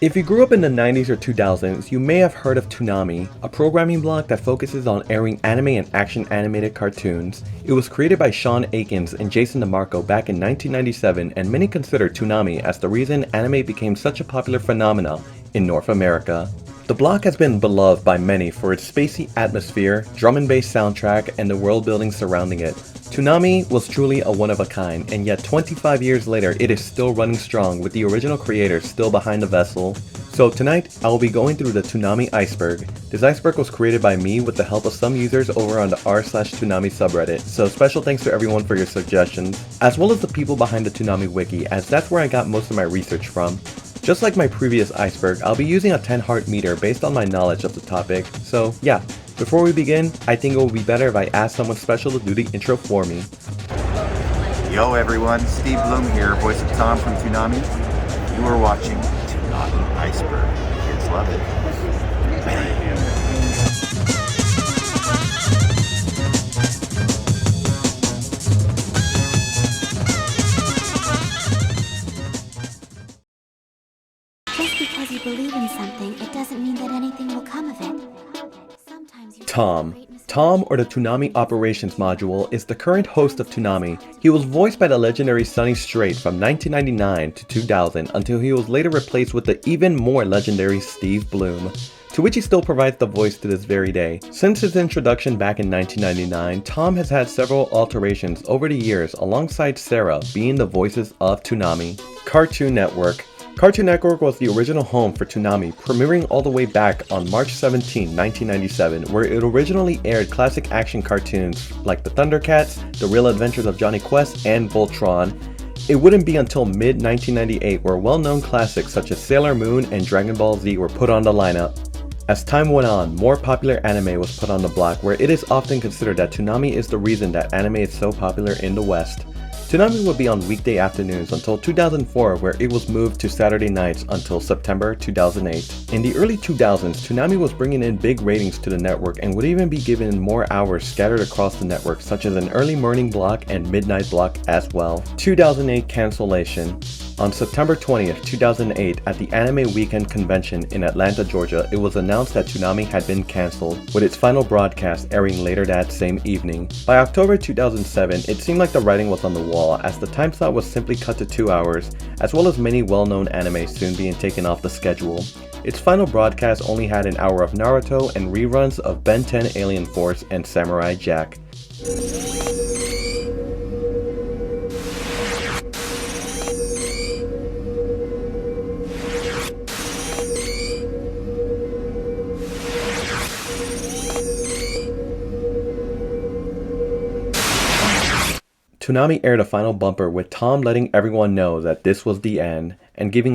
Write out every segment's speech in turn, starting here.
If you grew up in the 90s or 2000s, you may have heard of Toonami, a programming block that focuses on airing anime and action animated cartoons. It was created by Sean Akins and Jason DeMarco back in 1997, and many consider Toonami as the reason anime became such a popular phenomenon in North America. The block has been beloved by many for its spacey atmosphere, drum and bass soundtrack, and the world building surrounding it. Toonami was truly a one-of-a-kind, and yet 25 years later it is still running strong with the original creators still behind the vessel. So tonight, I will be going through the Toonami Iceberg. This iceberg was created by me with the help of some users over on the r/Toonami subreddit, so special thanks to everyone for your suggestions, as well as the people behind the Toonami wiki, as that's where I got most of my research from. Just like my previous iceberg, I'll be using a 10 heart meter based on my knowledge of the topic, so yeah. Before we begin, I think it would be better if I ask someone special to do the intro for me. Yo everyone, Steve Bloom here, voice of Tom from Toonami. You are watching Toonami Iceberg. Kids love it. Just because you believe in something, it doesn't mean that anything will come of it. Tom, or the Toonami Operations Module, is the current host of Toonami. He was voiced by the legendary Sonny Strait from 1999 to 2000 until he was later replaced with the even more legendary Steve Bloom, to which he still provides the voice to this very day. Since his introduction back in 1999, Tom has had several alterations over the years alongside Sarah being the voices of Toonami. Cartoon Network. Cartoon Network was the original home for Toonami, premiering all the way back on March 17, 1997, where it originally aired classic action cartoons like the Thundercats, The Real Adventures of Johnny Quest, and Voltron. It wouldn't be until mid-1998 where well-known classics such as Sailor Moon and Dragon Ball Z were put on the lineup. As time went on, more popular anime was put on the block, where it is often considered that Toonami is the reason that anime is so popular in the West. Toonami would be on weekday afternoons until 2004, where it was moved to Saturday nights until September 2008. In the early 2000s, Toonami was bringing in big ratings to the network and would even be given more hours scattered across the network, such as an early morning block and midnight block as well. 2008 cancellation. On September 20th, 2008, at the Anime Weekend Convention in Atlanta, Georgia, it was announced that Toonami had been cancelled, with its final broadcast airing later that same evening. By October 2007, it seemed like the writing was on the wall, as the time slot was simply cut to 2 hours, as well as many well-known anime soon being taken off the schedule. Its final broadcast only had an hour of Naruto and reruns of Ben 10 Alien Force and Samurai Jack. Toonami aired a final bumper with Tom letting everyone know that this was the end, and giving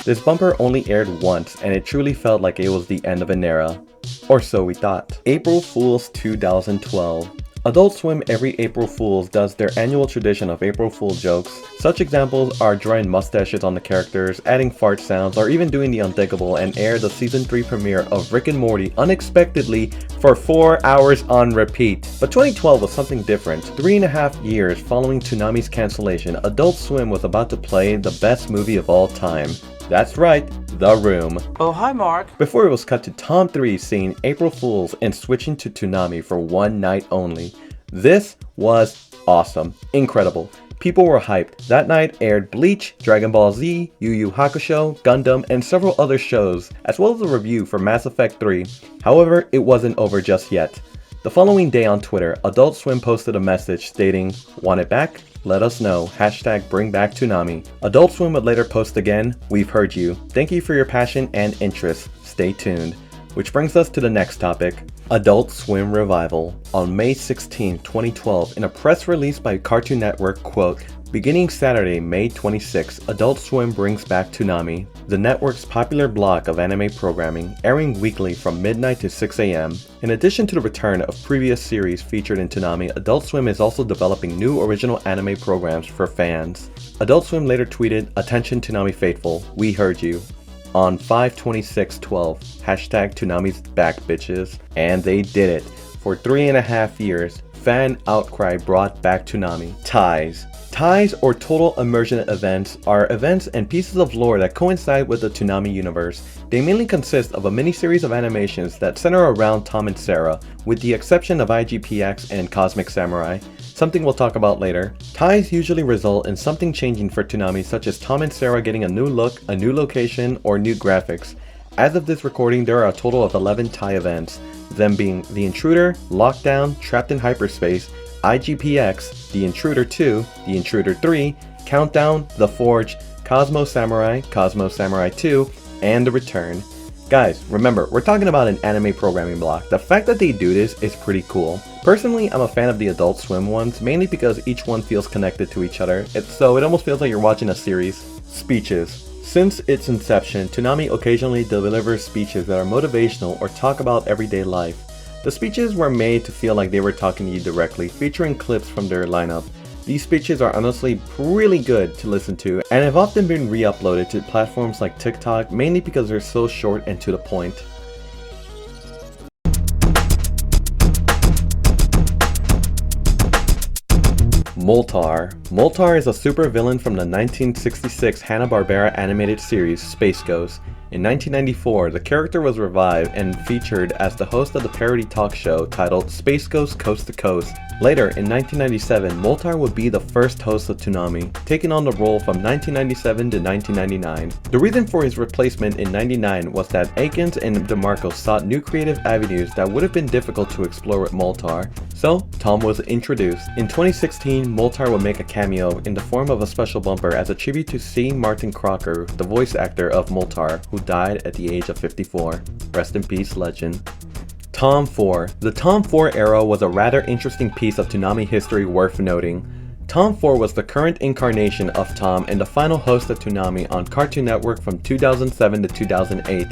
This bumper only aired once, and it truly felt like it was the end of an era. Or so we thought. April Fool's 2012. Adult Swim every April Fool's does their annual tradition of April Fool jokes. Such examples are drawing mustaches on the characters, adding fart sounds, or even doing the unthinkable and air the season 3 premiere of Rick and Morty unexpectedly for 4 hours on repeat. But 2012 was something different. 3.5 years following Toonami's cancellation, Adult Swim was about to play the best movie of all time. That's right, The Room. Oh, hi Mark. Before it was cut to Tom 3 seeing April Fools and switching to Toonami for one night only. This was awesome. Incredible. People were hyped. That night aired Bleach, Dragon Ball Z, Yu Yu Hakusho, Gundam, and several other shows, as well as a review for Mass Effect 3. However, it wasn't over just yet. The following day on Twitter, Adult Swim posted a message stating, "Want it back? Let us know. #BringBack Toonami." Adult Swim would later post again, "We've heard you. Thank you for your passion and interest. Stay tuned." Which brings us to the next topic. Adult Swim revival. On May 16, 2012, in a press release by Cartoon Network, quote, "Beginning Saturday, May 26, Adult Swim brings back Toonami, the network's popular block of anime programming, airing weekly from midnight to 6 a.m. In addition to the return of previous series featured in Toonami, Adult Swim is also developing new original anime programs for fans." Adult Swim later tweeted, "Attention Toonami faithful, we heard you." On 5/26/12, hashtag Toonami's back bitches. And they did it. For 3.5 years, fan outcry brought back Toonami. Ties. Ties, or total immersion events, are events and pieces of lore that coincide with the Toonami universe. They mainly consist of a mini-series of animations that center around Tom and Sarah, with the exception of IGPX and Cosmic Samurai, something we'll talk about later. Ties usually result in something changing for Toonami, such as Tom and Sarah getting a new look, a new location, or new graphics. As of this recording, there are a total of 11 tie events, them being The Intruder, Lockdown, Trapped in Hyperspace, IGPX, The Intruder 2, The Intruder 3, Countdown, The Forge, Cosmo Samurai 2, and The Return. Guys, remember, we're talking about an anime programming block. The fact that they do this is pretty cool. Personally, I'm a fan of the Adult Swim ones, mainly because each one feels connected to each other, so it almost feels like you're watching a series. Speeches. Since its inception, Toonami occasionally delivers speeches that are motivational or talk about everyday life. The speeches were made to feel like they were talking to you directly, featuring clips from their lineup. These speeches are honestly really good to listen to and have often been re-uploaded to platforms like TikTok, mainly because they're so short and to the point. Moltar. Moltar is a supervillain from the 1966 Hanna-Barbera animated series Space Ghost. In 1994, the character was revived and featured as the host of the parody talk show titled Space Ghost Coast to Coast. Later, in 1997, Moltar would be the first host of Toonami, taking on the role from 1997 to 1999. The reason for his replacement in 1999 was that Akins and DeMarco sought new creative avenues that would have been difficult to explore with Moltar, so Tom was introduced. In 2016, Moltar would make a cameo in the form of a special bumper as a tribute to C. Martin Crocker, the voice actor of Moltar, who died at the age of 54. Rest in peace, legend. Tom 4. The Tom 4 era was a rather interesting piece of Toonami history worth noting. Tom 4 was the current incarnation of Tom and the final host of Toonami on Cartoon Network from 2007 to 2008.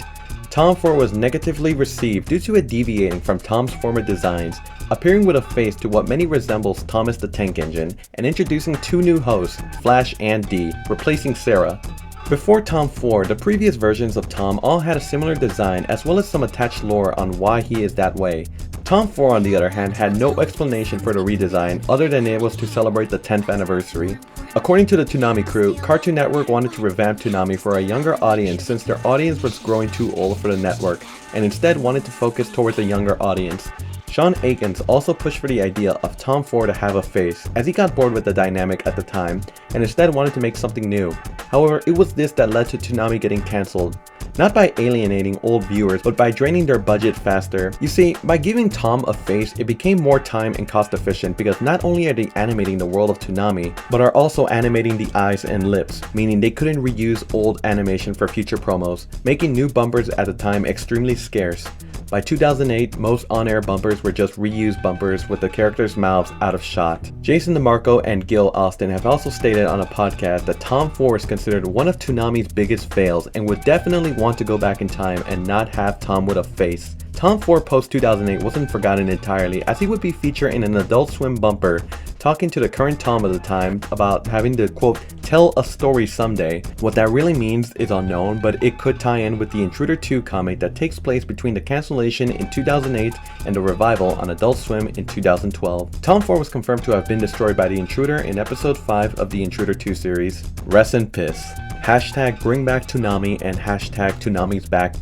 Tom 4 was negatively received due to it deviating from Tom's former designs, appearing with a face to what many resembles Thomas the Tank Engine, and introducing two new hosts, Flash and D, replacing Sarah. Before Tom 4, the previous versions of Tom all had a similar design as well as some attached lore on why he is that way. Tom 4 on the other hand had no explanation for the redesign other than it was to celebrate the 10th anniversary. According to the Toonami crew, Cartoon Network wanted to revamp Toonami for a younger audience since their audience was growing too old for the network, and instead wanted to focus towards a younger audience. Sean Akins also pushed for the idea of Tom 4 to have a face, as he got bored with the dynamic at the time, and instead wanted to make something new. However, it was this that led to Toonami getting cancelled. Not by alienating old viewers, but by draining their budget faster. You see, by giving Tom a face, it became more time and cost efficient because not only are they animating the world of Toonami, but are also animating the eyes and lips, meaning they couldn't reuse old animation for future promos, making new bumpers at the time extremely scarce. By 2008, most on-air bumpers were just reused bumpers with the characters' mouths out of shot. Jason DeMarco and Gil Austin have also stated on a podcast that Tom 4 is considered one of Toonami's biggest fails and would definitely want to go back in time and not have Tom with a face. Tom 4 post 2008 wasn't forgotten entirely, as he would be featured in an Adult Swim bumper talking to the current Tom of the time about having to, quote, tell a story someday. What that really means is unknown, but it could tie in with the Intruder 2 comic that takes place between the cancellation in 2008 and the revival on Adult Swim in 2012. Tom 4 was confirmed to have been destroyed by the Intruder in episode 5 of the Intruder 2 series. Rest in piss. Hashtag bring back Toonami and hashtag Toonami's back.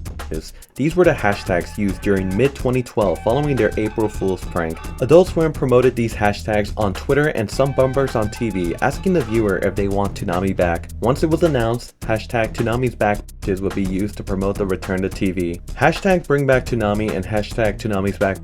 These were the hashtags used during mid-2012 following their April Fool's prank. Adult Swim promoted these hashtags on Twitter and some bumpers on TV, asking the viewer if they want Toonami back. Once it was announced, hashtag Toonami's back would be used to promote the return to TV. Hashtag bring back Toonami and hashtag Toonami's back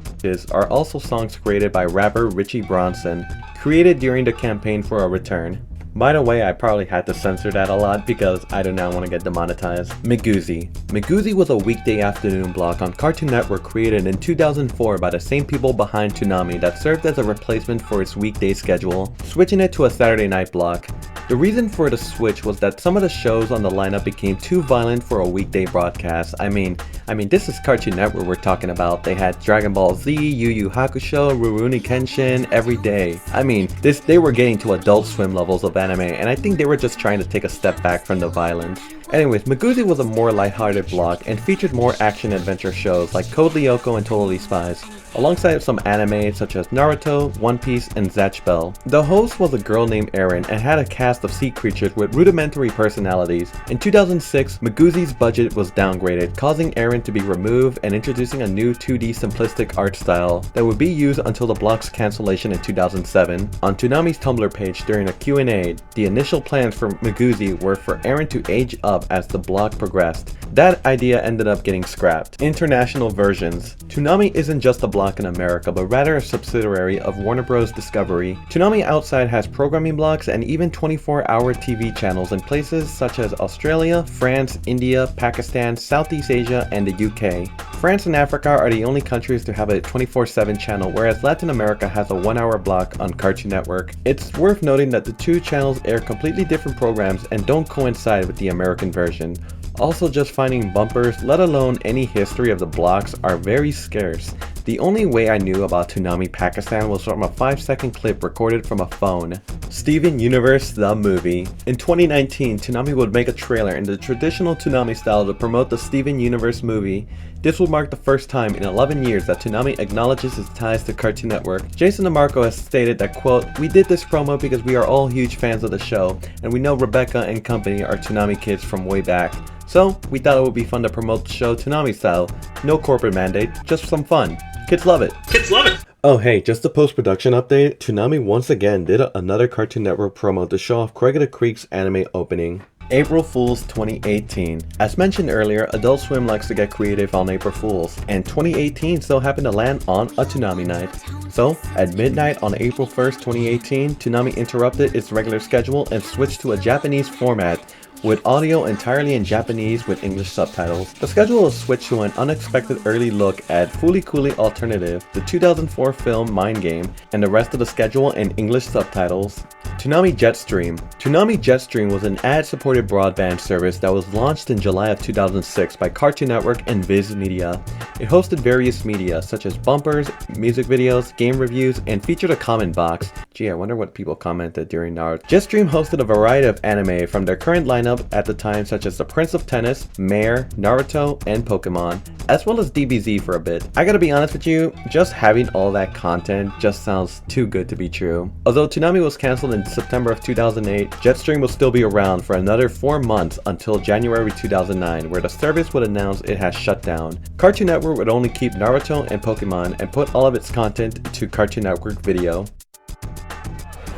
are also songs created by rapper Richie Bronson, created during the campaign for a return. By the way, I probably had to censor that a lot because I do not want to get demonetized. Miguzi. Miguzi was a weekday afternoon block on Cartoon Network created in 2004 by the same people behind Toonami that served as a replacement for its weekday schedule, switching it to a Saturday night block. The reason for the switch was that some of the shows on the lineup became too violent for a weekday broadcast. I mean, this is Cartoon Network we're talking about. They had Dragon Ball Z, Yu Yu Hakusho, Rurouni Kenshin every day. I mean, they were getting to Adult Swim levels of anime, and I think they were just trying to take a step back from the violence. Anyways, Miguzi was a more lighthearted block and featured more action-adventure shows like Code Lyoko and Totally Spies, alongside some anime such as Naruto, One Piece, and Zatch Bell. The host was a girl named Erin and had a cast of sea creatures with rudimentary personalities. In 2006, Miguzi's budget was downgraded, causing Erin to be removed and introducing a new 2D simplistic art style that would be used until the block's cancellation in 2007. On Toonami's Tumblr page during a Q&A, the initial plans for Miguzi were for Erin to age up as the block progressed. That idea ended up getting scrapped. International versions. Toonami isn't just a block in America, but rather a subsidiary of Warner Bros. Discovery. Toonami Outside has programming blocks and even 24-hour TV channels in places such as Australia, France, India, Pakistan, Southeast Asia, and the UK. France and Africa are the only countries to have a 24/7 channel, whereas Latin America has a 1-hour block on Cartoon Network. It's worth noting that the two channels air completely different programs and don't coincide with the American version. Also, just finding bumpers, let alone any history of the blocks, are very scarce. The only way I knew about Toonami Pakistan was from a 5-second clip recorded from a phone. Steven Universe the movie. In 2019, Toonami would make a trailer in the traditional Toonami style to promote the Steven Universe movie. This would mark the first time in 11 years that Toonami acknowledges its ties to Cartoon Network. Jason DeMarco has stated that, quote, "We did this promo because we are all huge fans of the show, and we know Rebecca and company are Toonami kids from way back. So, we thought it would be fun to promote the show Toonami style. No corporate mandate, just some fun. Kids love it." Kids love it! Oh hey, just a post-production update. Toonami once again did another Cartoon Network promo to show off Craig of the Creek's anime opening. April Fools 2018. As mentioned earlier, Adult Swim likes to get creative on April Fools, and 2018 so happened to land on a Toonami night. So, at midnight on April 1st, 2018, Toonami interrupted its regular schedule and switched to a Japanese format, with audio entirely in Japanese with English subtitles. The schedule was switched to an unexpected early look at Fooly Cooly Alternative, the 2004 film Mind Game, and the rest of the schedule in English subtitles. Toonami Jetstream. Toonami Jetstream was an ad-supported broadband service that was launched in July of 2006 by Cartoon Network and Viz Media. It hosted various media such as bumpers, music videos, game reviews, and featured a comment box. Gee, I wonder what people commented during Naruto. Jetstream hosted a variety of anime from their current lineup at the time, such as The Prince of Tennis, Mare, Naruto, and Pokemon, as well as DBZ for a bit. I gotta be honest with you, just having all that content just sounds too good to be true. Although Toonami was cancelled in September of 2008, Jetstream will still be around for another 4 months until January 2009, where the service would announce it has shut down. Cartoon Network would only keep Naruto and Pokemon and put all of its content to Cartoon Network Video.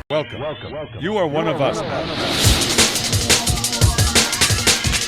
Welcome. You are one of us now.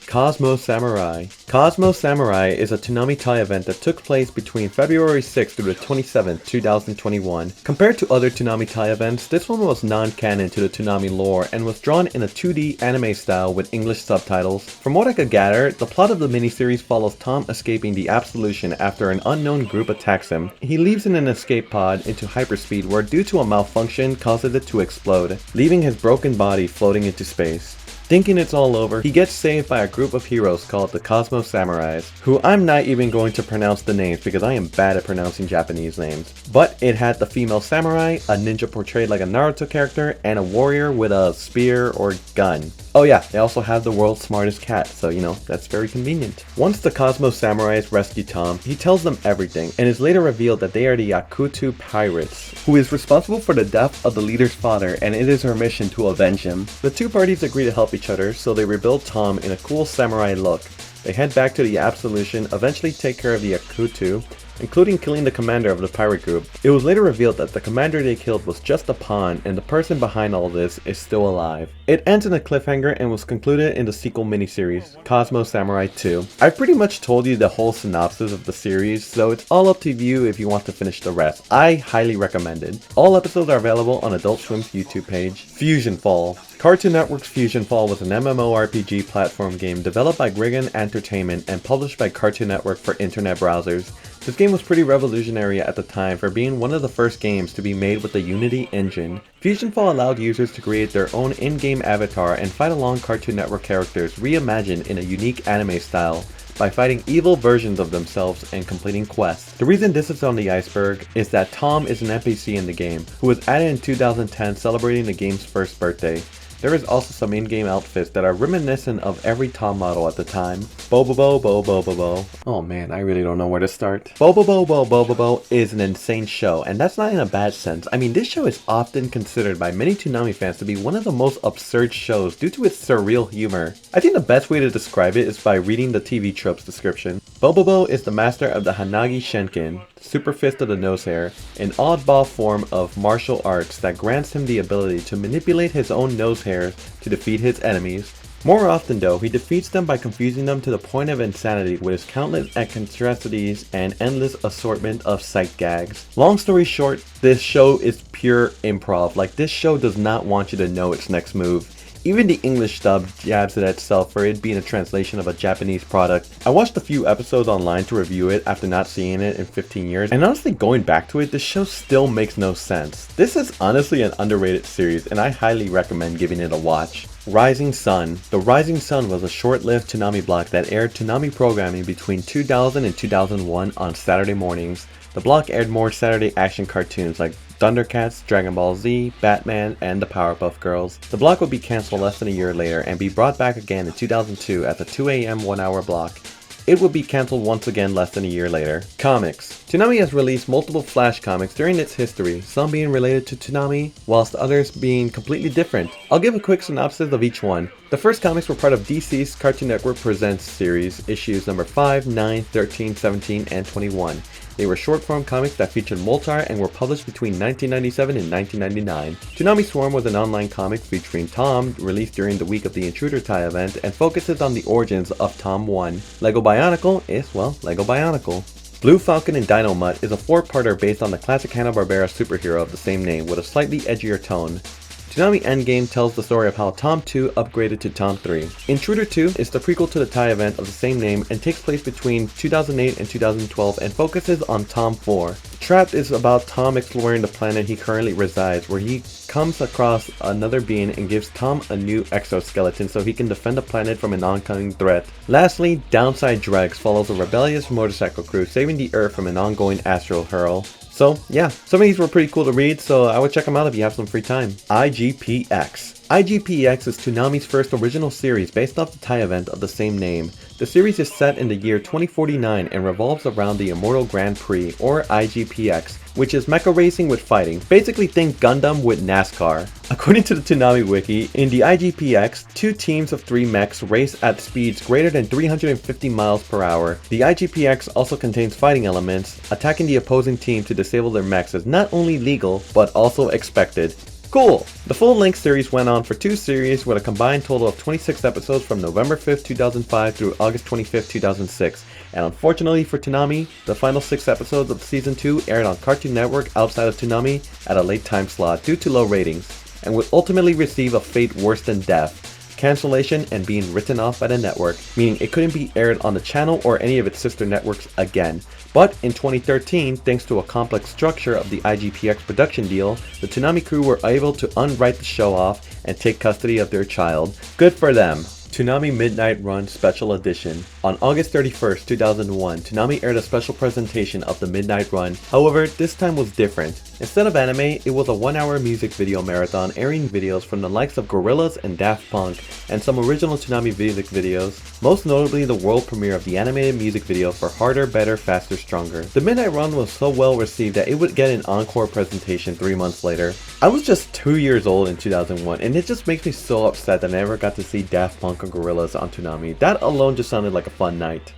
Cosmo Samurai. Cosmo Samurai is a Toonami tie event that took place between February 6th through the 27th, 2021. Compared to other Toonami tie events, this one was non-canon to the Toonami lore and was drawn in a 2D anime style with English subtitles. From what I could gather, the plot of the miniseries follows Tom escaping the Absolution after an unknown group attacks him. He leaves in an escape pod into hyperspeed where, due to a malfunction, causes it to explode, leaving his broken body floating into space. Thinking it's all over, he gets saved by a group of heroes called the Cosmo Samurais, who I'm not even going to pronounce the names because I am bad at pronouncing Japanese names. But it had the female samurai, a ninja portrayed like a Naruto character, and a warrior with a spear or gun. Oh yeah, they also have the world's smartest cat, so you know, that's very convenient. Once the Cosmo Samurais rescue Tom, he tells them everything, and it's later revealed that they are the Yakutu pirates, who is responsible for the death of the leader's father, and it is her mission to avenge him. The two parties agree to help each other, so they rebuild Tom in a cool samurai look. They head back to the Absolution, eventually take care of the Yakutu, including killing the commander of the pirate group. It was later revealed that the commander they killed was just a pawn, and the person behind all this is still alive. It ends in a cliffhanger and was concluded in the sequel miniseries, Cosmo Samurai 2. I've pretty much told you the whole synopsis of the series, so it's all up to you if you want to finish the rest. I highly recommend it. All episodes are available on Adult Swim's YouTube page. Fusion Fall. Cartoon Network's Fusion Fall was an MMORPG platform game developed by Grigan Entertainment and published by Cartoon Network for internet browsers. This game was pretty revolutionary at the time for being one of the first games to be made with the Unity engine. Fusion Fall allowed users to create their own in-game avatar and fight along Cartoon Network characters reimagined in a unique anime style by fighting evil versions of themselves and completing quests. The reason this is on the iceberg is that Tom is an NPC in the game, who was added in 2010 celebrating the game's first birthday. There is also some in-game outfits that are reminiscent of every Tom model at the time. Bobobo. Oh man, I really don't know where to start. Bobobo is an insane show, and that's not in a bad sense. I mean, this show is often considered by many Toonami fans to be one of the most absurd shows due to its surreal humor. I think the best way to describe it is by reading the TV tropes description. Bobobo is the master of the Hanagi Shenkin, Super Fist of the Nose Hair, an oddball form of martial arts that grants him the ability to manipulate his own nose hairs to defeat his enemies. More often though, he defeats them by confusing them to the point of insanity with his countless eccentricities and endless assortment of sight gags. Long story short, this show is pure improv. Like, this show does not want you to know its next move. Even the English dub jabs at itself for it being a translation of a Japanese product. I watched a few episodes online to review it after not seeing it in 15 years, and honestly going back to it, this show still makes no sense. This is honestly an underrated series, and I highly recommend giving it a watch. Rising Sun. The Rising Sun was a short-lived Toonami block that aired Toonami programming between 2000 and 2001 on Saturday mornings. The block aired more Saturday action cartoons like Thundercats, Dragon Ball Z, Batman, and the Powerpuff Girls. The block would be cancelled less than a year later and be brought back again in 2002 at the 2 AM 1 hour block. It would be cancelled once again less than a year later. Comics. Toonami has released multiple Flash comics during its history, some being related to Toonami, whilst others being completely different. I'll give a quick synopsis of each one. The first comics were part of DC's Cartoon Network Presents series, issues number 5, 9, 13, 17, and 21. They were short-form comics that featured Moltar and were published between 1997 and 1999. Toonami Swarm was an online comic featuring Tom, released during the week of the Intruder Tai event, and focuses on the origins of Tom 1. Lego Bionicle is, well, Lego Bionicle. Blue Falcon and Dino Mutt is a 4-parter based on the classic Hanna-Barbera superhero of the same name with a slightly edgier tone. Toonami Endgame tells the story of how Tom 2 upgraded to Tom 3. Intruder 2 is the prequel to the Tai event of the same name and takes place between 2008 and 2012 and focuses on Tom 4. Trapped is about Tom exploring the planet he currently resides, where he comes across another being and gives Tom a new exoskeleton so he can defend the planet from an oncoming threat. Lastly, Downside Dregs follows a rebellious motorcycle crew saving the Earth from an ongoing astral hurl. So yeah, some of these were pretty cool to read, so I would check them out if you have some free time. IGPX. IGPX is Toonami's first original series based off the Tai event of the same name. The series is set in the year 2049 and revolves around the Immortal Grand Prix, or IGPX, which is mecha racing with fighting. Basically think Gundam with NASCAR. According to the Toonami wiki, in the IGPX, 2 teams of 3 mechs race at speeds greater than 350 miles per hour. The IGPX also contains fighting elements. Attacking the opposing team to disable their mechs is not only legal, but also expected. Cool! The full-length series went on for 2 series with a combined total of 26 episodes from November 5th, 2005 through August 25th, 2006. And unfortunately for Toonami, the final 6 episodes of Season 2 aired on Cartoon Network outside of Toonami at a late time slot due to low ratings, and would ultimately receive a fate worse than death, cancellation and being written off by the network, meaning it couldn't be aired on the channel or any of its sister networks again. But in 2013, thanks to a complex structure of the IGPX production deal, the Toonami crew were able to unwrite the show off and take custody of their child. Good for them. Toonami Midnight Run Special Edition. On August 31st, 2001, Toonami aired a special presentation of the Midnight Run. However, this time was different. Instead of anime, it was a 1-hour music video marathon airing videos from the likes of Gorillaz and Daft Punk, and some original Toonami music videos, most notably the world premiere of the animated music video for Harder, Better, Faster, Stronger. The Midnight Run was so well received that it would get an encore presentation 3 months later. I was just 2 years old in 2001, and it just makes me so upset that I never got to see Daft Punk or Gorillaz on Toonami. That alone just sounded like a fun night.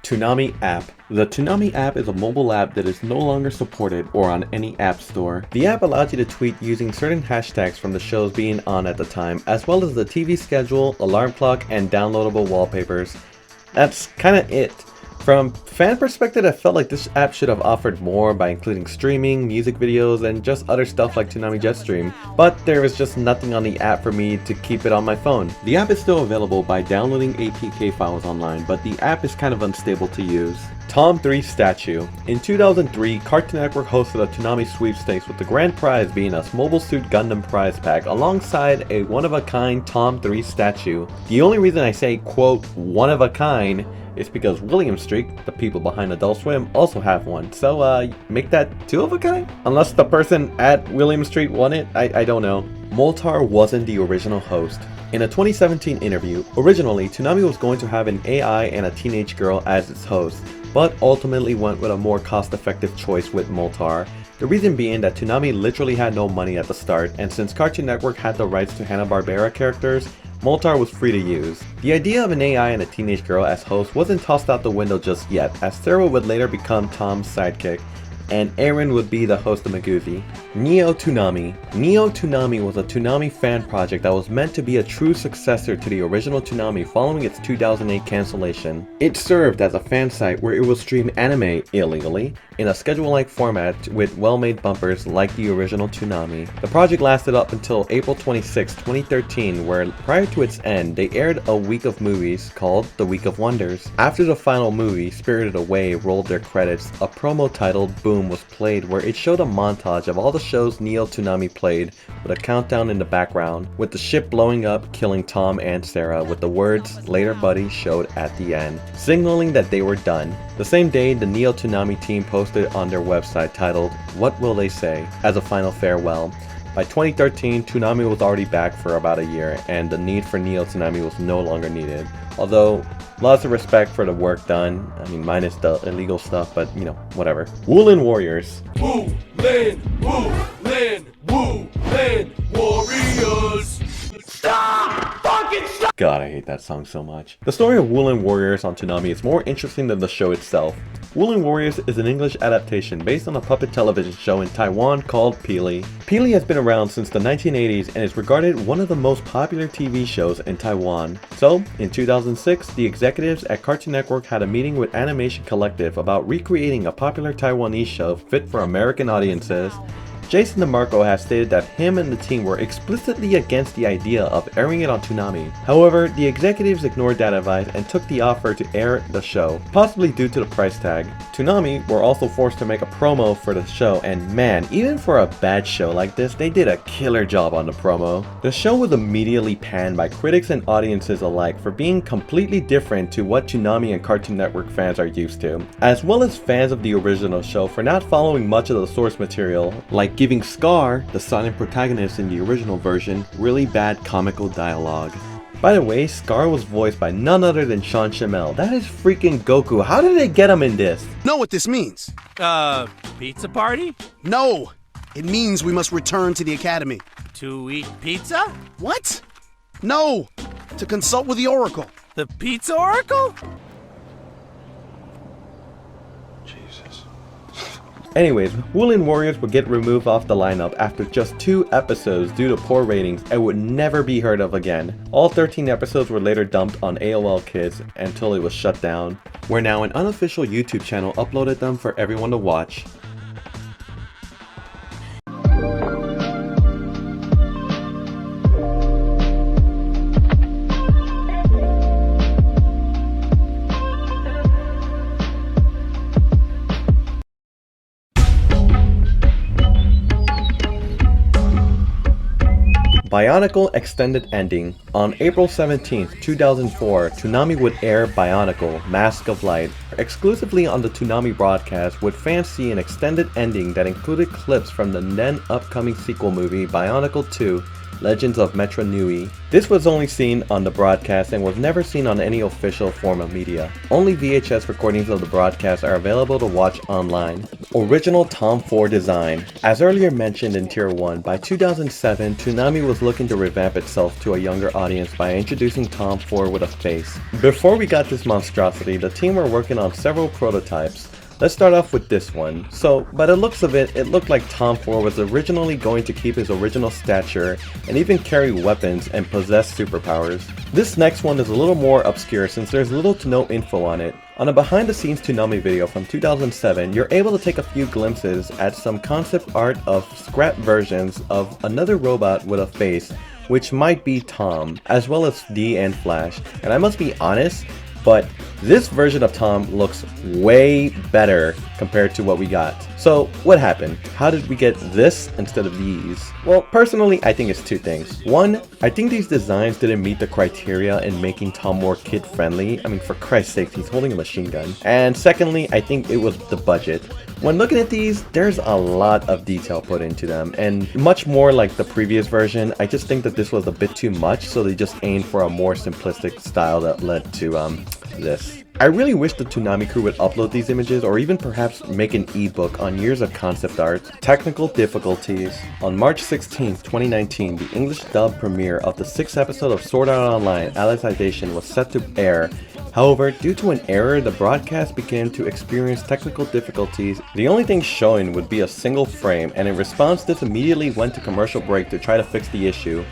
Toonami app. The Toonami app is a mobile app that is no longer supported or on any app store. The app allows you to tweet using certain hashtags from the shows being on at the time, as well as the TV schedule, alarm clock, and downloadable wallpapers. That's kinda it. From fan perspective, I felt like this app should have offered more by including streaming, music videos, and just other stuff like Toonami Jetstream, but there was just nothing on the app for me to keep it on my phone. The app is still available by downloading APK files online, but the app is kind of unstable to use. Tom 3 Statue. In 2003, Cartoon Network hosted a Toonami sweepstakes with the grand prize being a Mobile Suit Gundam prize pack alongside a one-of-a-kind Tom 3 statue. The only reason I say, quote, one-of-a-kind is because William Street, the people behind Adult Swim, also have one. So make that two of a kind? Unless the person at William Street won it, I don't know. Moltar wasn't the original host. In a 2017 interview, originally Toonami was going to have an AI and a teenage girl as its host, but ultimately went with a more cost-effective choice with Moltar. The reason being that Toonami literally had no money at the start, and since Cartoon Network had the rights to Hanna-Barbera characters, Moltar was free to use. The idea of an AI and a teenage girl as host wasn't tossed out the window just yet, as Sarah would later become Tom's sidekick, and Aaron would be the host of Maguzi. Neo Toonami. Neo Toonami was a Toonami fan project that was meant to be a true successor to the original Toonami following its 2008 cancellation. It served as a fan site where it would stream anime illegally in a schedule-like format with well-made bumpers like the original Toonami. The project lasted up until April 26, 2013, where prior to its end, they aired a week of movies called The Week of Wonders. After the final movie, Spirited Away, rolled their credits, a promo titled Boom was played where it showed a montage of all the shows Neo Toonami played with a countdown in the background, with the ship blowing up, killing Tom and Sarah, with the words "Later Buddy" showed at the end, signaling that they were done. The same day, the Neo Toonami team posted on their website titled "What Will They Say?" as a final farewell. By 2013, Toonami was already back for about a year, and the need for Neo Toonami was no longer needed. Although, lots of respect for the work done. I mean, minus the illegal stuff, but you know, whatever. Woolen Warriors. Woolen Warriors. Stop! Fucking stop! God, I hate that song so much. The story of Woolen Warriors on Toonami is more interesting than the show itself. Woolen Warriors is an English adaptation based on a puppet television show in Taiwan called Peely. Peely has been around since the 1980s and is regarded one of the most popular TV shows in Taiwan. So, in 2006, the executives at Cartoon Network had a meeting with Animation Collective about recreating a popular Taiwanese show fit for American audiences. Jason DeMarco has stated that him and the team were explicitly against the idea of airing it on Toonami. However, the executives ignored that advice and took the offer to air the show, possibly due to the price tag. Toonami were also forced to make a promo for the show, and man, even for a bad show like this, they did a killer job on the promo. The show was immediately panned by critics and audiences alike for being completely different to what Toonami and Cartoon Network fans are used to, as well as fans of the original show for not following much of the source material, like giving Scar, the silent protagonist in the original version, really bad comical dialogue. By the way, Scar was voiced by none other than Sean Schemmel. That is freaking Goku. How did they get him in this? Know what this means? Pizza party? No! It means we must return to the academy. To eat pizza? What? No! To consult with the Oracle. The Pizza Oracle? Anyways, Woolen Warriors would get removed off the lineup after just 2 episodes due to poor ratings and would never be heard of again. All 13 episodes were later dumped on AOL Kidz until it was shut down, where now an unofficial YouTube channel uploaded them for everyone to watch. Bionicle Extended Ending. On April 17, 2004, Toonami would air Bionicle, Mask of Light, exclusively on the Toonami broadcast, with fans see an extended ending that included clips from the then upcoming sequel movie Bionicle 2, Legends of Metra Nui. This was only seen on the broadcast and was never seen on any official form of media. Only VHS recordings of the broadcast are available to watch online. Original Tom 4 design. As earlier mentioned in Tier 1, by 2007, Toonami was looking to revamp itself to a younger audience by introducing Tom 4 with a face. Before we got this monstrosity, the team were working on several prototypes. Let's start off with this one. So, by the looks of it, it looked like Tom 4 was originally going to keep his original stature and even carry weapons and possess superpowers. This next one is a little more obscure since there's little to no info on it. On a behind the scenes Toonami video from 2007, you're able to take a few glimpses at some concept art of scrap versions of another robot with a face, which might be Tom, as well as Dee and Flash. And I must be honest, but this version of Tom looks way better compared to what we got. So what happened? How did we get this instead of these? Well, personally, I think it's two things. One, I think these designs didn't meet the criteria in making Tom more kid friendly. I mean, for Christ's sake, he's holding a machine gun. And secondly, I think it was the budget. When looking at these, there's a lot of detail put into them, and much more like the previous version. I just think that this was a bit too much, so they just aimed for a more simplistic style that led to this. I really wish the Toonami crew would upload these images or even perhaps make an ebook on years of concept art. Technical difficulties. On March 16, 2019, the English dub premiere of the 6th episode of Sword Art Online Alicization was set to air. However, due to an error, the broadcast began to experience technical difficulties. The only thing showing would be a single frame, and in response, this immediately went to commercial break to try to fix the issue.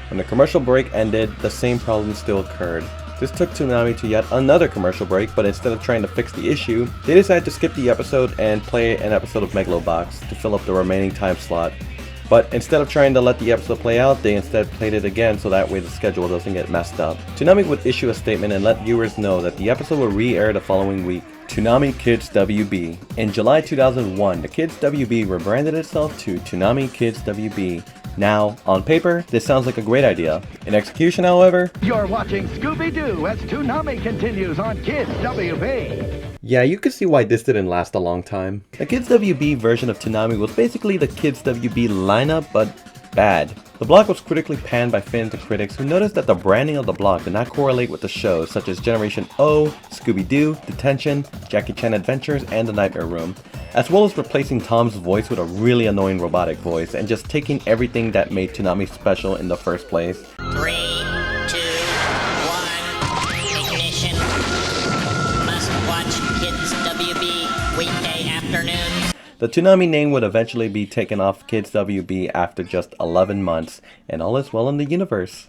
When the commercial break ended, the same problem still occurred. This took Toonami to yet another commercial break, but instead of trying to fix the issue, they decided to skip the episode and play an episode of Megalobox to fill up the remaining time slot. But instead of trying to let the episode play out, they instead played it again so that way the schedule doesn't get messed up. Toonami would issue a statement and let viewers know that the episode would re-air the following week. Toonami Kidz WB. In July 2001, the Kidz WB rebranded itself to Toonami Kidz WB. Now, on paper, this sounds like a great idea. In execution, however... You're watching Scooby-Doo as Toonami continues on Kidz WB. Yeah, you can see why this didn't last a long time. The Kidz WB version of Toonami was basically the Kidz WB lineup, but bad. The block was critically panned by fans and critics who noticed that the branding of the block did not correlate with the shows such as Generation O, Scooby-Doo, Detention, Jackie Chan Adventures, and The Nightmare Room, as well as replacing Tom's voice with a really annoying robotic voice and just taking everything that made Toonami special in the first place. 3, 2, 1, ignition. Must watch Kidz WB weekday afternoons. The Toonami name would eventually be taken off Kidz WB after just 11 months, and all is well in the universe.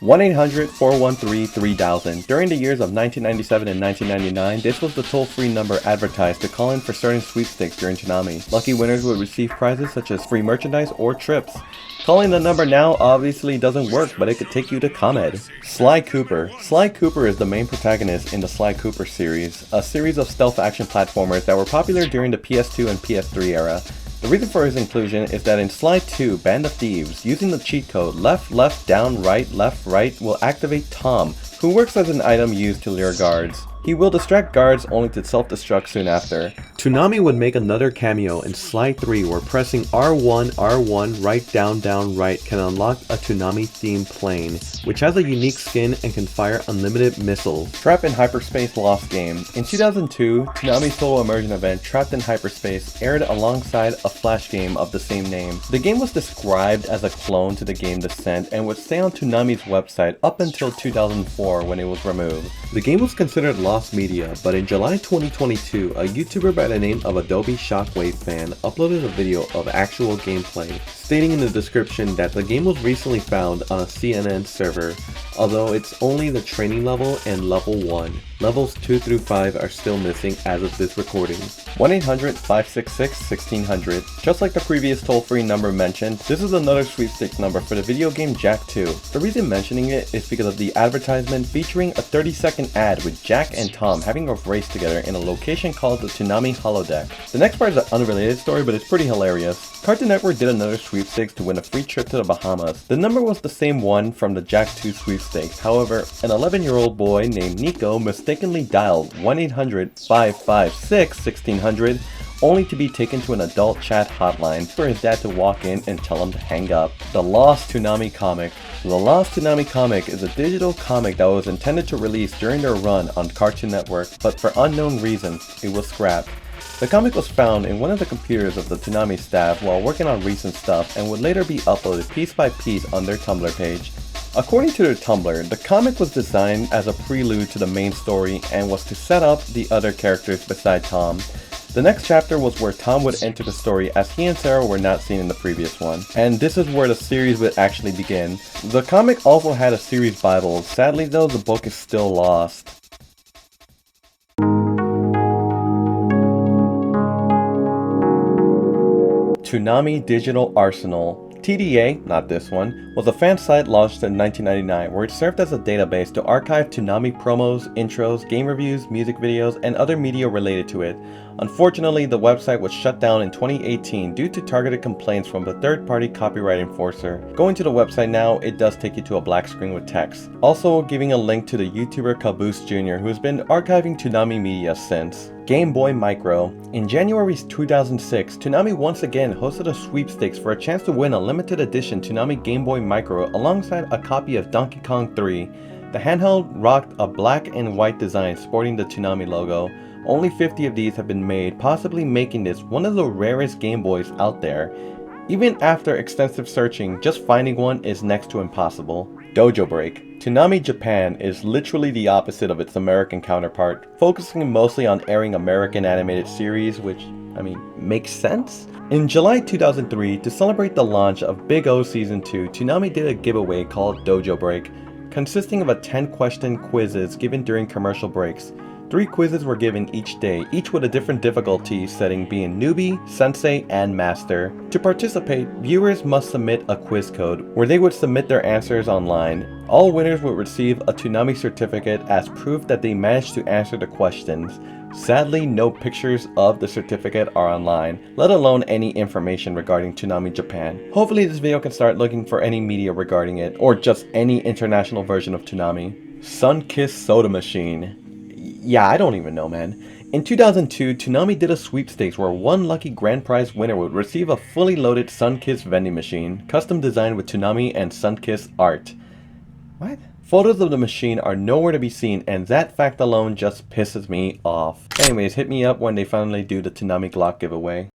1-800-413-3000. During the years of 1997 and 1999, this was the toll-free number advertised to call in for certain sweepstakes during Toonami. Lucky winners would receive prizes such as free merchandise or trips. Calling the number now obviously doesn't work, but it could take you to ComEd. Sly Cooper. Sly Cooper is the main protagonist in the Sly Cooper series, a series of stealth action platformers that were popular during the PS2 and PS3 era. The reason for his inclusion is that in Sly 2 Band of Thieves, using the cheat code left, left, down, right, left, right will activate Tom, who works as an item used to lure guards. He will distract guards only to self-destruct soon after. Toonami would make another cameo in Sly 3 where pressing R1, R1, right, down, right can unlock a Toonami themed plane, which has a unique skin and can fire unlimited missiles. Trapped in Hyperspace Lost game. In 2002, Toonami's solo immersion event Trapped in Hyperspace aired alongside a Flash game of the same name. The game was described as a clone to the game Descent and would stay on Toonami's website up until 2004 when it was removed. The game was considered lost media, but in July 2022, a YouTuber by the name of Adobe Shockwave Fan uploaded a video of actual gameplay, stating in the description that the game was recently found on a CNN server, although it's only the training level and level 1. Levels 2 through 5 are still missing as of this recording. 1-800-566-1600. Just like the previous toll-free number mentioned, this is another sweepstakes number for the video game Jack 2. The reason mentioning it is because of the advertisement featuring a 30-second ad with Jack and Tom having a race together in a location called the Toonami Holodeck. The next part is an unrelated story, but it's pretty hilarious. Cartoon Network did another sweepstakes to win a free trip to the Bahamas. The number was the same one from the Jack 2 sweepstakes. However, an 11-year-old boy named Nico mistakenly dialed 1-800-556-1600 only to be taken to an adult chat hotline for his dad to walk in and tell him to hang up. The Lost Toonami Comic. The Lost Toonami Comic is a digital comic that was intended to release during their run on Cartoon Network, but for unknown reasons, it was scrapped. The comic was found in one of the computers of the Toonami staff while working on recent stuff and would later be uploaded piece by piece on their Tumblr page. According to their Tumblr, the comic was designed as a prelude to the main story and was to set up the other characters beside Tom. The next chapter was where Tom would enter the story, as he and Sarah were not seen in the previous one. And this is where the series would actually begin. The comic also had a series Bible. Sadly though, the book is still lost. Toonami Digital Arsenal. TDA, not this one, was a fan site launched in 1999 where it served as a database to archive Toonami promos, intros, game reviews, music videos, and other media related to it. Unfortunately, the website was shut down in 2018 due to targeted complaints from the third-party copyright enforcer. Going to the website now, it does take you to a black screen with text. Also giving a link to the YouTuber Caboose Jr. who has been archiving Toonami media since. Game Boy Micro. In January 2006, Toonami once again hosted a sweepstakes for a chance to win a limited edition Toonami Game Boy Micro alongside a copy of Donkey Kong 3. The handheld rocked a black and white design sporting the Toonami logo. Only 50 of these have been made, possibly making this one of the rarest Game Boys out there. Even after extensive searching, just finding one is next to impossible. Dojo Break. Toonami Japan is literally the opposite of its American counterpart, focusing mostly on airing American animated series, which, makes sense? In July 2003, to celebrate the launch of Big O Season 2, Toonami did a giveaway called Dojo Break, consisting of a 10-question quizzes given during commercial breaks. 3 quizzes were given each day, each with a different difficulty setting being Newbie, Sensei, and Master. To participate, viewers must submit a quiz code, where they would submit their answers online. All winners would receive a Toonami certificate as proof that they managed to answer the questions. Sadly, no pictures of the certificate are online, let alone any information regarding Toonami Japan. Hopefully this video can start looking for any media regarding it, or just any international version of Toonami. Sun-Kissed Soda Machine. Yeah, I don't even know, man. In 2002, Toonami did a sweepstakes where one lucky grand prize winner would receive a fully loaded Sun-Kissed vending machine, custom designed with Toonami and Sun-Kissed art. What? Photos of the machine are nowhere to be seen, and that fact alone just pisses me off. Anyways, hit me up when they finally do the Toonami Glock giveaway.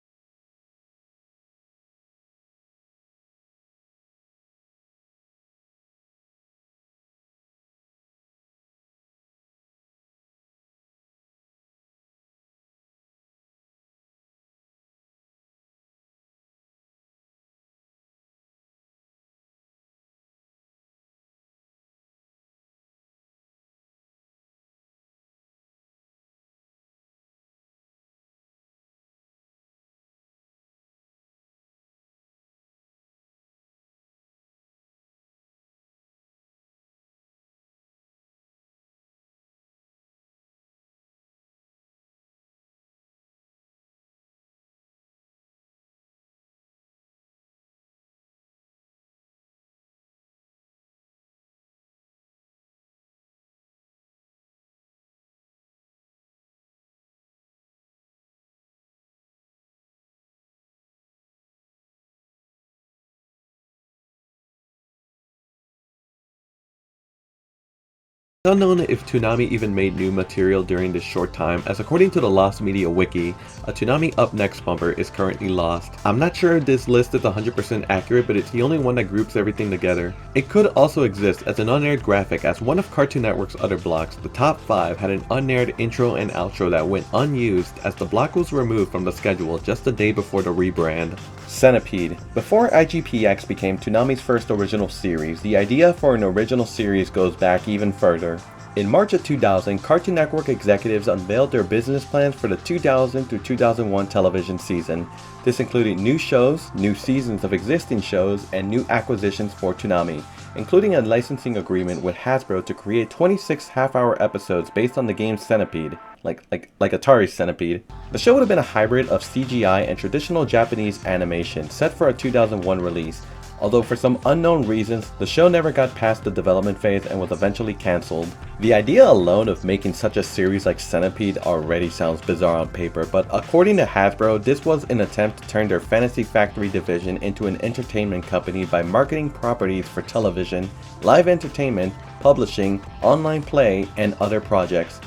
It's unknown if Toonami even made new material during this short time, as according to the Lost Media Wiki, a Toonami Up Next bumper is currently lost. I'm not sure if this list is 100% accurate, but it's the only one that groups everything together. It could also exist as an unaired graphic, as one of Cartoon Network's other blocks, the Top 5, had an unaired intro and outro that went unused as the block was removed from the schedule just a day before the rebrand. Centipede. Before IGPX became Toonami's first original series, the idea for an original series goes back even further. In March of 2000, Cartoon Network executives unveiled their business plans for the 2000 through 2001 television season. This included new shows, new seasons of existing shows, and new acquisitions for Toonami, including a licensing agreement with Hasbro to create 26 half-hour episodes based on the game Centipede, like Atari's Centipede. The show would have been a hybrid of CGI and traditional Japanese animation, set for a 2001 release. Although for some unknown reasons, the show never got past the development phase and was eventually cancelled. The idea alone of making such a series like Centipede already sounds bizarre on paper, but according to Hasbro, this was an attempt to turn their Fantasy Factory division into an entertainment company by marketing properties for television, live entertainment, publishing, online play, and other projects.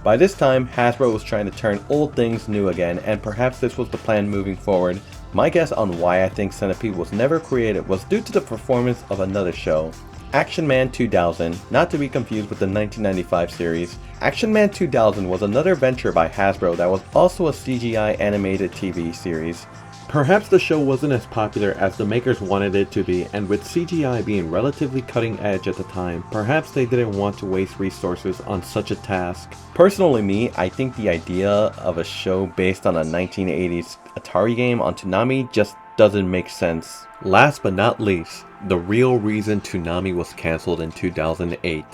By this time, Hasbro was trying to turn old things new again, and perhaps this was the plan moving forward. My guess on why I think Centipede was never created was due to the performance of another show, Action Man 2000, not to be confused with the 1995 series. Action Man 2000 was another venture by Hasbro that was also a CGI animated TV series. Perhaps the show wasn't as popular as the makers wanted it to be, and with CGI being relatively cutting edge at the time, perhaps they didn't want to waste resources on such a task. Personally me, I think the idea of a show based on a 1980s Atari game on Toonami just doesn't make sense. Last but not least, the real reason Toonami was cancelled in 2008.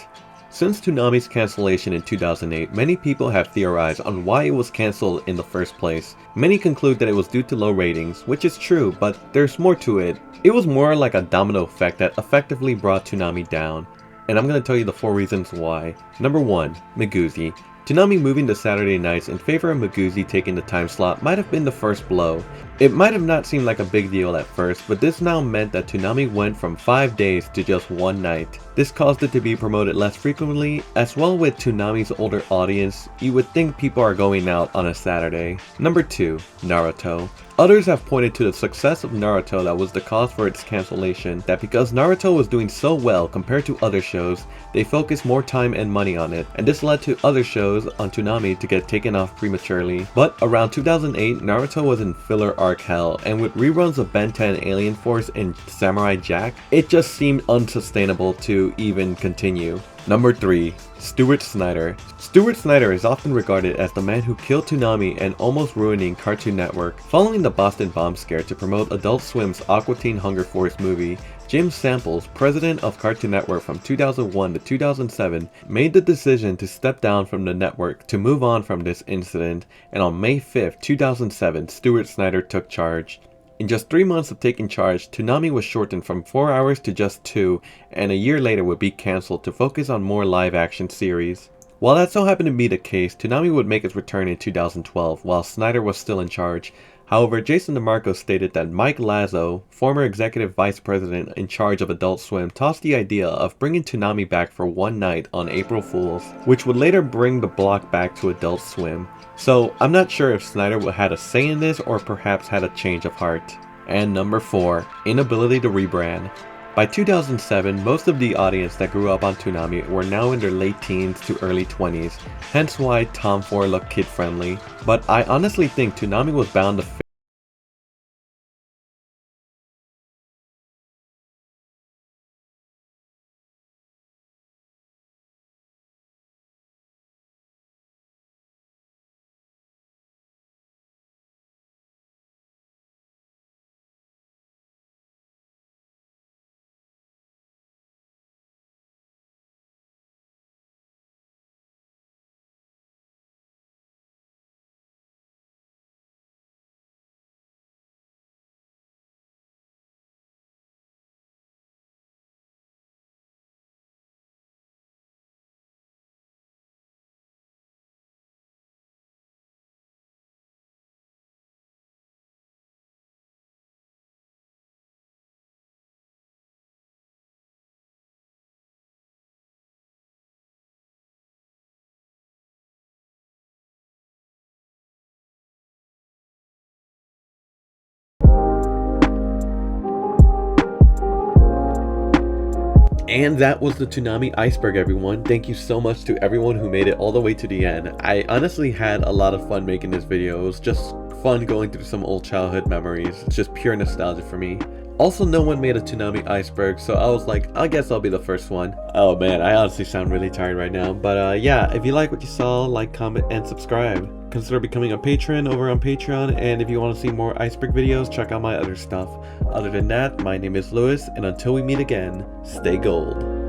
Since Toonami's cancellation in 2008, many people have theorized on why it was cancelled in the first place. Many conclude that it was due to low ratings, which is true, but there's more to it. It was more like a domino effect that effectively brought Toonami down. And I'm going to tell you the 4 reasons why. Number 1, Miguzi. Toonami moving to Saturday nights in favor of Miguzi taking the time slot might have been the first blow. It might have not seemed like a big deal at first, but this now meant that Toonami went from 5 days to just 1 night. This caused it to be promoted less frequently, as well with Toonami's older audience, you would think people are going out on a Saturday. Number 2, Naruto. Others have pointed to the success of Naruto that was the cause for its cancellation, that because Naruto was doing so well compared to other shows, they focused more time and money on it, and this led to other shows on Toonami to get taken off prematurely. But around 2008, Naruto was in filler arc hell, and with reruns of Ben 10 Alien Force and Samurai Jack, it just seemed unsustainable to even continue. Number 3, Stuart Snyder. Stuart Snyder is often regarded as the man who killed Toonami and almost ruining Cartoon Network. Following the Boston bomb scare to promote Adult Swim's Aqua Teen Hunger Force movie, Jim Samples, president of Cartoon Network from 2001 to 2007, made the decision to step down from the network to move on from this incident, and on May 5, 2007, Stuart Snyder took charge. In just 3 months of taking charge, Toonami was shortened from 4 hours to just 2, and a year later would be cancelled to focus on more live-action series. While that so happened to be the case, Toonami would make its return in 2012, while Snyder was still in charge. However, Jason DeMarco stated that Mike Lazo, former executive vice president in charge of Adult Swim, tossed the idea of bringing Toonami back for 1 night on April Fools, which would later bring the block back to Adult Swim. So I'm not sure if Snyder had a say in this or perhaps had a change of heart. And number 4, inability to rebrand. By 2007, most of the audience that grew up on Toonami were now in their late teens to early 20s, hence why Tom 4 looked kid-friendly. But I honestly think Toonami was bound to And that was the Toonami Iceberg, everyone. Thank you so much to everyone who made it all the way to the end. I honestly had a lot of fun making this video. It was just fun going through some old childhood memories. It's just pure nostalgia for me. Also, no one made a Toonami Iceberg, so I was like, I guess I'll be the first one. Oh man, I honestly sound really tired right now. But yeah, if you like what you saw, like, comment, and subscribe. Consider becoming a patron over on Patreon, and if you want to see more Iceberg videos, check out my other stuff. Other than that, my name is Luis, and until we meet again, stay gold.